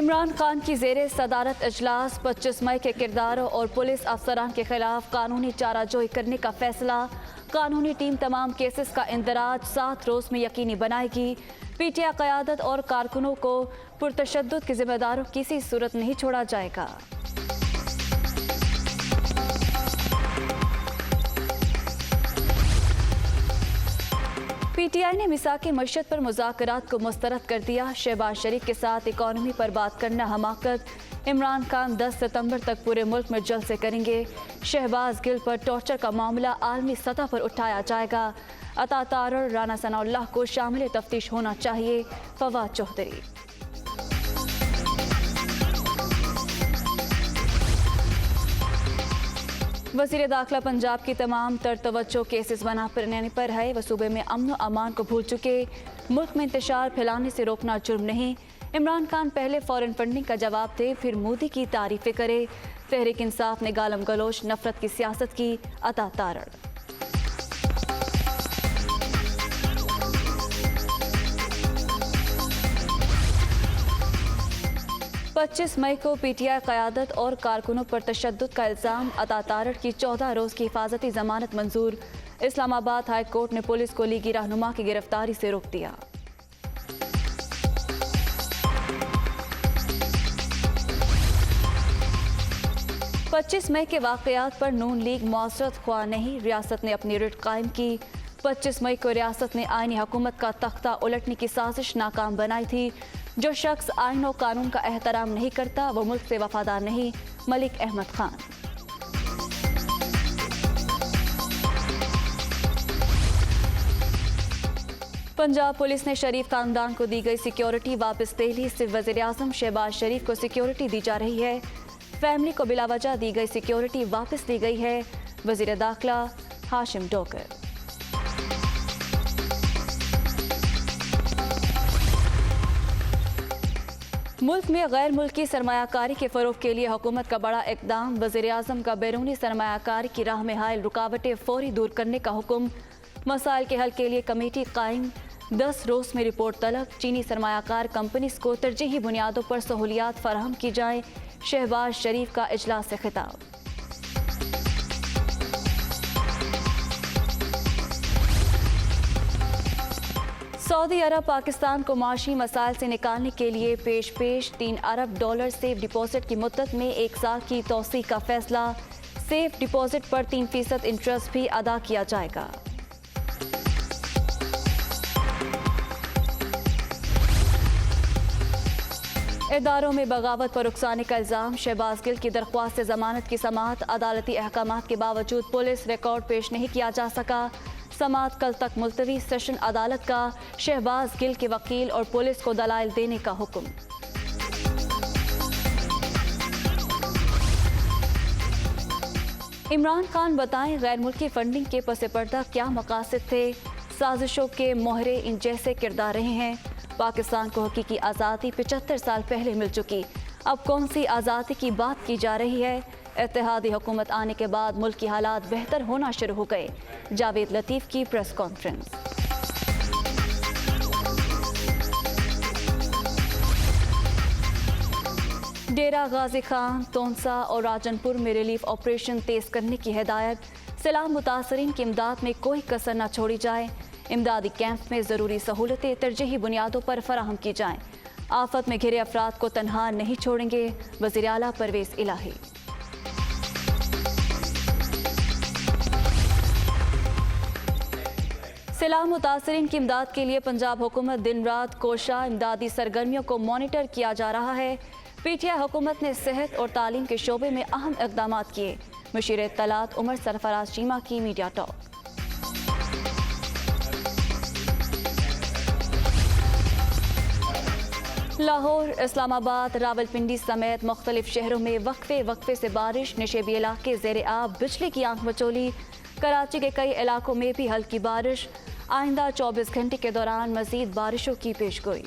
इमरान खान की ज़ेरे सदारत इजलास 25 मई के किरदारों और पुलिस अफसरान के खिलाफ कानूनी चाराजोई करने का फैसला। कानूनी टीम तमाम केसेस का इंदराज 7 रोज़ में यकीनी बनाएगी। पीटीआई क़यादत और कारकुनों को पुरतशद्दुद के जिम्मेदारों किसी सूरत नहीं छोड़ा जाएगा। पीटीआई ने मिसाकी मईशत पर मुज़ाकरात को मुस्तरद कर दिया। शहबाज शरीफ के साथ इकॉनमी पर बात करना हमाकत। इमरान खान 10 सितंबर तक पूरे मुल्क में जलसे करेंगे। शहबाज गिल पर टॉर्चर का मामला आलमी सतह पर उठाया जाएगा। अता तारर, राना सनाउल्लाह को शामिल तफ्तीश होना चाहिए। फवाद चौधरी। वज़ीर दाखिला पंजाब की तमाम तर तवज्जो केसेस बना फिरने पर है। वह सूबे में अमन अमान को भूल चुके। मुल्क में इंतशार फैलाने से रोकना जुर्म नहीं। इमरान खान पहले फॉरेन फंडिंग का जवाब दे, फिर मोदी की तारीफें करे। तहरीक इंसाफ ने गालम गलोच नफरत की सियासत की। अता तारड़। पच्चीस मई को पीटीआई क़यादत और कारकुनों पर तशद्दुद का इल्ज़ाम। अता तारड़ की 14 रोज़ की हिफाजती ज़मानत मंजूर। इस्लामाबाद हाई कोर्ट ने पुलिस को लीगी रहनुमा की गिरफ्तारी से रोक दिया। पच्चीस मई के वाक़यात पर नून लीग मुआसरत ख्वाह नहीं। रियासत ने अपनी रिट कायम की। 25 मई को रियासत ने आईनी हुकूमत का तख्ता उलटने की साजिश नाकाम बनाई थी। जो शख्स आइन और कानून का एहतराम नहीं करता वो मुल्क से वफादार नहीं। मलिक अहमद खान। पंजाब पुलिस ने शरीफ खानदान को दी गई सिक्योरिटी वापस ले ली। सिर्फ वज़ीर आज़म शहबाज शरीफ को सिक्योरिटी दी जा रही है। फैमिली को बिलावजह दी गई सिक्योरिटी वापस दी गई है। वज़ीर दाखिला हाशिम डोकर। मुल्क में गैर मुल्की सरमायाकारी के फ़रोग़ के लिए हुकूमत का बड़ा इक़दाम। वज़ीर आज़म का बैरूनी सरमायाकारी की राह में हायल रुकावटें फौरी दूर करने का हुक्म। मसाइल के हल के लिए कमेटी कायम। 10 रोज़ में रिपोर्ट तलब। चीनी सरमायाकार कंपनीज को तरजीही बुनियादों पर सहूलियात फराहम की जाएँ। शहबाज शरीफ का इजलास से खिताब। सऊदी अरब पाकिस्तान को माशी मसाइल से निकालने के लिए पेश 3 अरब डॉलर सेफ डिपॉजिट की मुद्दत में 1 साल की तौसीक का फैसला। सेफ डिपॉजिट पर 3% इंटरेस्ट भी अदा किया जाएगा। इदारों में बगावत पर उकसाने का इल्ज़ाम। शहबाज गिल की दरख्वास्त से जमानत की समाअत। अदालती अहकामात के बावजूद पुलिस रिकॉर्ड पेश नहीं किया जा सका। समाअत कल तक मुलतवी। सेशन अदालत का शहबाज गिल के वकील और पुलिस को दलाइल देने का हुक्म। इमरान खान बताएं गैर मुल्की फंडिंग के पस पर्दा क्या मकासद थे। साजिशों के मोहरे इन जैसे किरदार रहे हैं। पाकिस्तान को हकीकी आज़ादी 75 साल पहले मिल चुकी। अब कौन सी आज़ादी की बात की जा रही है। इत्तेहादी हुकूमत आने के बाद मुल्क की हालात बेहतर होना शुरू हो गए। जावेद लतीफ़ की प्रेस कॉन्फ्रेंस। डेरा गाजी खान, तोंसा और राजनपुर में रिलीफ ऑपरेशन तेज करने की हिदायत। सैलाब मुतासरीन की इमदाद में कोई कसर न छोड़ी जाए। इमदादी कैंप में ज़रूरी सहूलतें तरजीही बुनियादों पर फराहम की जाएँ। आफत में घिरे अफराद को तनहा नहीं छोड़ेंगे। वज़ीर आला परवेज़ इलाही। सैलाब मुतासरीन की इमदाद के लिए पंजाब हुकूमत दिन रात कोशा। इमदादी सरगर्मियों को मॉनिटर किया जा रहा है। पीटीआई हुकूमत ने सेहत और तालीम के शोबे में अहम इक़दाम किए। मुशीर इत्तलात उमर सरफराज चीमा की मीडिया टॉक। लाहौर, इस्लामाबाद, रावलपिंडी समेत मुख्तलिफ शहरों में वक्फे से बारिश। नशेबी इलाके ज़ेरे आब। बिजली की आंख मचोली। कराची के कई इलाकों में भी हल्की बारिश। आइंदा 24 घंटे के दौरान मज़ीद बारिशों की पेशगोई।